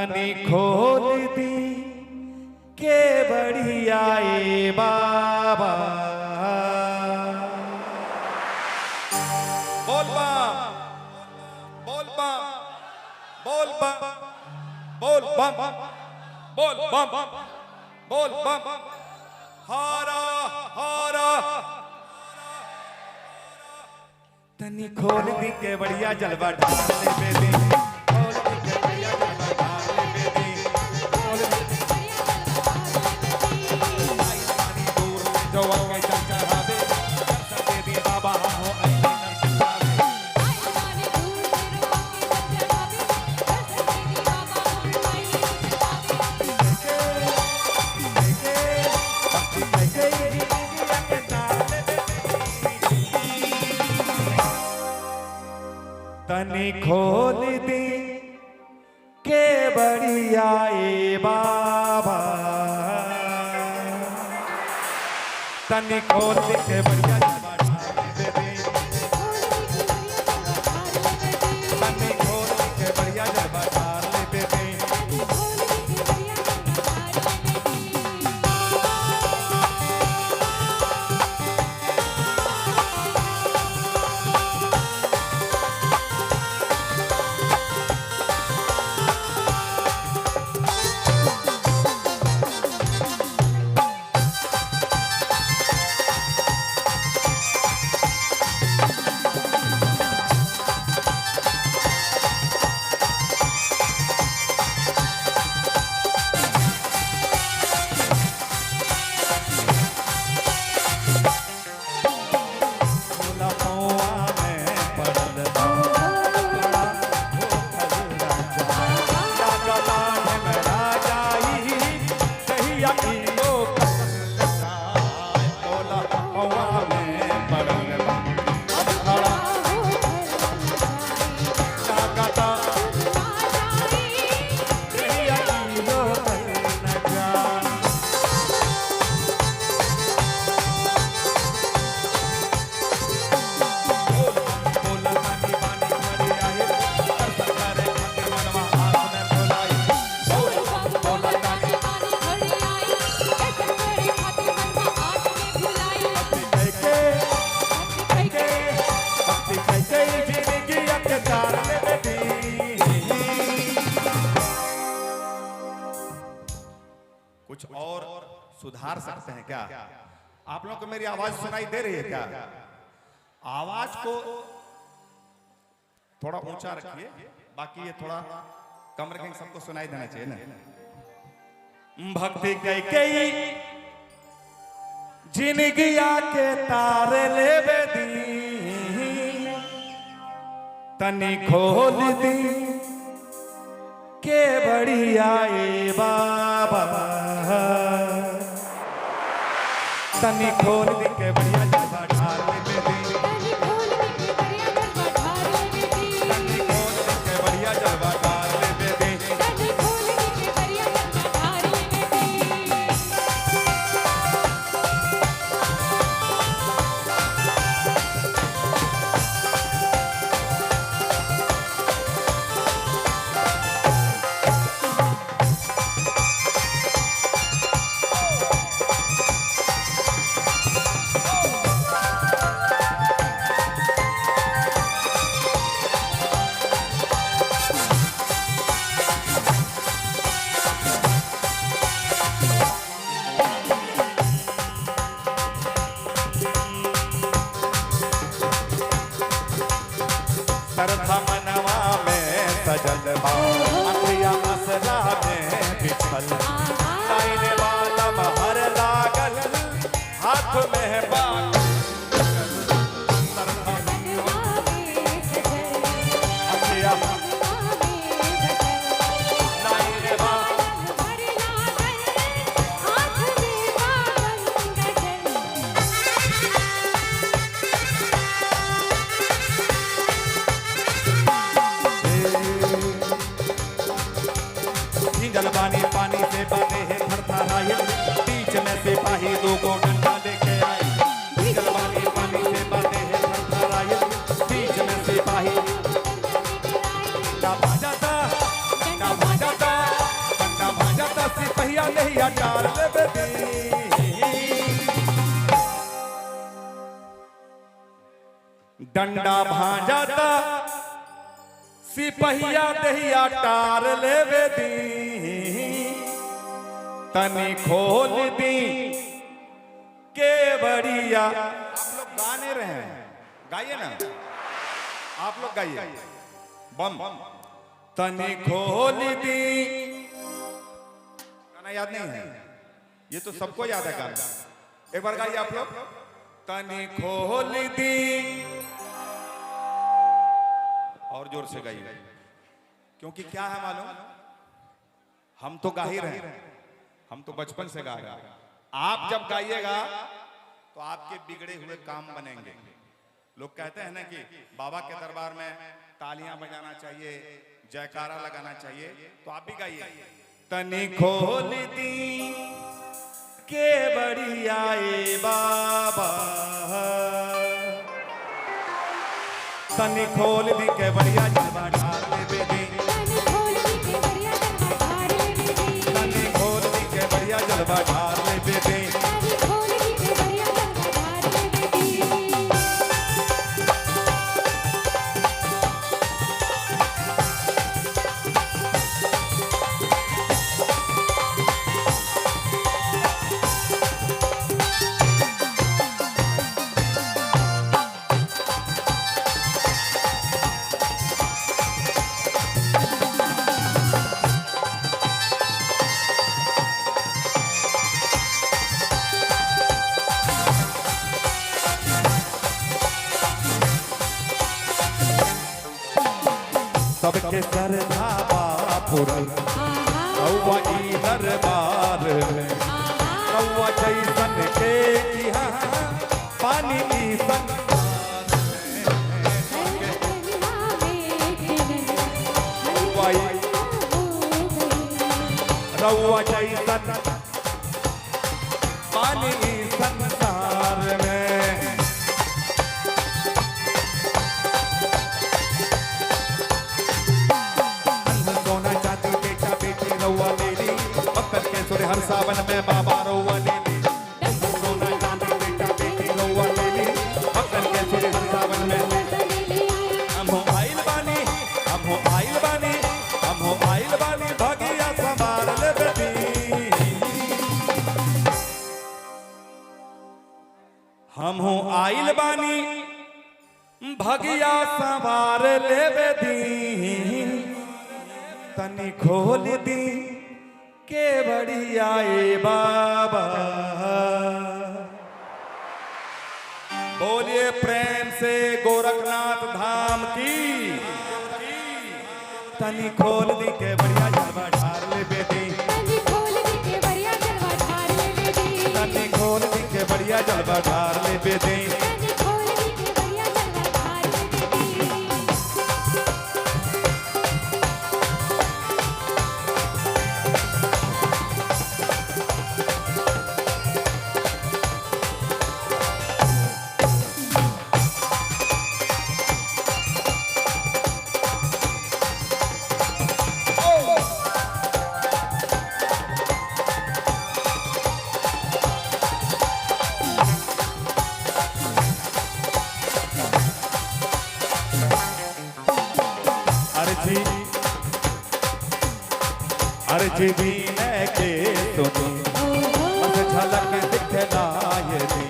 तनी खोल दी के बढ़िया ए बाबा। बोल बम बोल बम बोल बम बोल बम बोल बम बोल बम हारा हारा। तनी खोल दी के बढ़िया जलवा ढाल ले बेदी, खोल दी के बढ़िया जलवा ढाल ले बेदी, खोल दी के बढ़िया जलवा ढाल ले बेदी। आई पानी दूर जो आके चल चढ़ावे, दर्शन दे दी बाबा हो आई नरसिंह सावे। आई पानी दूर जो आके चल चढ़ावे, दर्शन दे दी बाबा हो आई नरसिंह सावे। तनी खोल दी के बढ़िया ए बाबा, तनी खोल दी के बढ़िया जलवा ढाल ले बेदी, तनी खोल दी के बढ़िया जलवा ढाल ले बेदी। कुछ और सुधार सकते हैं क्या? आप लोग को मेरी आवाज सुनाई दे रही है क्या? आवाज को थोड़ा ऊंचा रखिए, बाकी ये थोड़ा कम रखेंगे, सबको सुनाई देना चाहिए ना। भक्ति कई कई जिंदगी आके तारे ले बेदी, तनी खोल दी के बढ़िया ए बाबा, तनी खोल दी के बढ़िया जलवा ढाल ले बेदी, तनी खोल दी के बढ़िया जलवा ढाल ले बेदी, तनी खोल दी के बढ़िया जलवा ढाल ले बेदी, तनी खोल दी के बढ़िया जलवा ढाल ले बेदी। सरधा मनवा में सजल बा, अखिया असरा में बिछल, लाइने वाला महर लागल, हाथ में बाग जलवानी पानी से बातें हैं थरथराए, बीच में सिपाही दो को डंडा लेके आए। डंडा भांजाता सिपहिया दहिया टार लेवे दी तनी खोल दी के बढ़िया। आप लोग गाने रहे हैं, गाइए ना, आप लोग गाइए बम। तनी खोल दी, गाना याद नहीं है? ये तो सबको याद है गाना, एक बार गाइए आप लोग। तनी खोल दी, और जोर से गाइए, क्योंकि क्या है मालूम, हम तो गा ही रहे हैं, हम तो बचपन से गा रहे हैं। आप जब गाइएगा तो आपके बिगड़े हुए काम बनेंगे। लोग कहते हैं ना कि बाबा के दरबार में तालियां बजाना चाहिए, जयकारा लगाना चाहिए, तो आप भी गाइए। तनी खोल दी के बढ़िया ए बाबा, तनी खोल दी के बढ़िया जलवा ढार लेवे दी, तनी खोल दी के बढ़िया जलवा ढार लेवे दी, तनी खोल दी के बढ़िया जलवा ढार लेवे दी। सबके श्रद्धा बापुरन रउआ ई दरबार में, रउआ जैसन के यहाँ पानी की संसार में, रउआ जैसन पानी की संसार में। हर सावन में बाबा रउआ लेली, सोना चांदी बेटा बेटी रउआ लेली, भक्तन के सुर हर सावन में। हम हो आइल बानी, हम हो आइल बानी, हम हो आइल बानी, भगिया संभाल लेवे दी। हम हो आइल बानी, भगिया संभाल लेवे दी, तनी खोल दी के बढ़िया ए बाबा। बोलिए प्रेम से गोरखनाथ धाम की। तनी खोल दी के बढ़िया जलवा ढार लेवे दी, तनी खोल दी के बढ़िया जलवा ढार लेवे दी, तनी खोल दी के बढ़िया जलवा ढार लेवे दी। अर्जी बीने के सुनी बस झलक दिखलाए दी,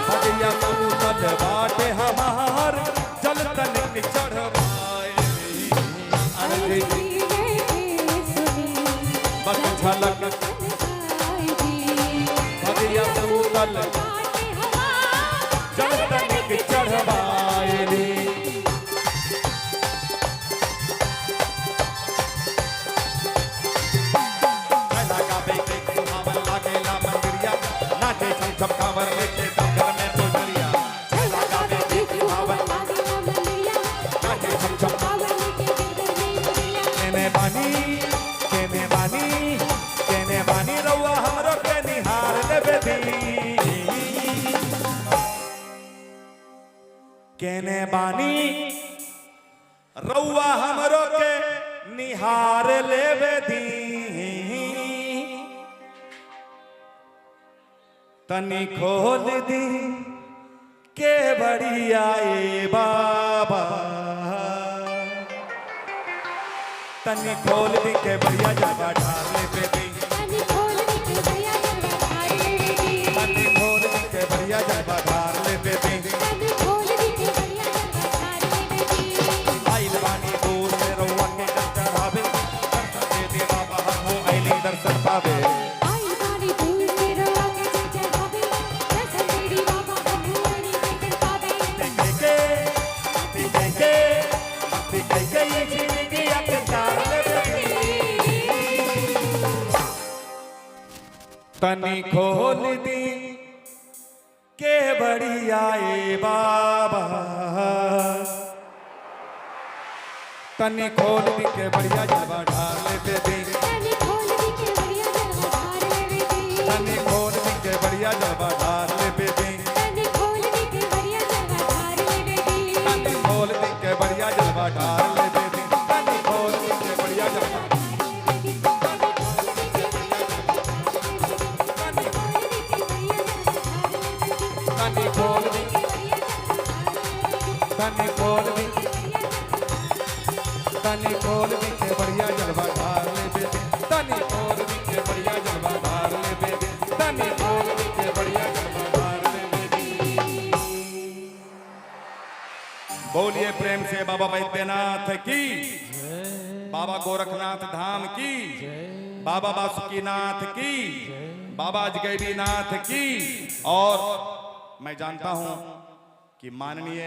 भगिया सूतल बाटे हमार जल तनिक चढ़वाए दी। अर्जी बीने के सुनी बस झलक भगिया सूतल बाटे हमार जल तनिक चढ़वाए दी। सब कांवर लेके डंगर में तो डरिया, लगा दे देखी भावन नाचे सब सब कांवर लेके डंगर में डरिया। केने बानी रउआ हमरो के निहार लेवे दी, केने बानी रउआ हमरो के निहार लेवे दी, तनी खोल दी के बढ़िया ए बाबा तनी खोल दी के बढ़िया जलवा ढार ले बेबी तनी खोल दी के बढ़िया जलवा ढार ले बेबी तनी खोल दी के बढ़िया जलवा ढार ले बेबी तनी खोल दी के बढ़िया जलवा ढार ले बेबी आइल बानी दूर से रउआ के दर्शन भावे दर्शन दे दे बाबा हमो आइली दर्शन पावे आई बानी दूर से रवा के चल भावे दर्शन तेरी बाबा हमनी दर्शन पावे के ये जिंदगी अकतार ले बेबी तनी खोल दी के बढ़िया ए बाबा तनी खोल दी के बढ़िया जलवा ढार ले बेबी तनी खोल दी के बढ़िया जलवा ढार ले बेबी तनी खोल दी के बढ़िया जलवा ढार ले बेबी तनी खोल दी के बढ़िया जलवा ढार ले बेबी तनी खोल दी के बढ़िया जलवा ढार ले बेबी तनी खोल दी के बढ़िया जलवा तनी खोल दी तनी खोल दी तनी खोल दी के बढ़िया जलवा ढार ले बेबी तनी खोल दी के बढ़िया जलवा ढार ले बेबी तनी खोल दी के बढ़िया जलवा ढार ले बेबी बोलिए प्रेम से बाबा वैद्यनाथ की बाबा गोरखनाथ धाम की बाबा बासुकीनाथ की बाबा जगैबीनाथ की और मैं जानता हूं कि माननीय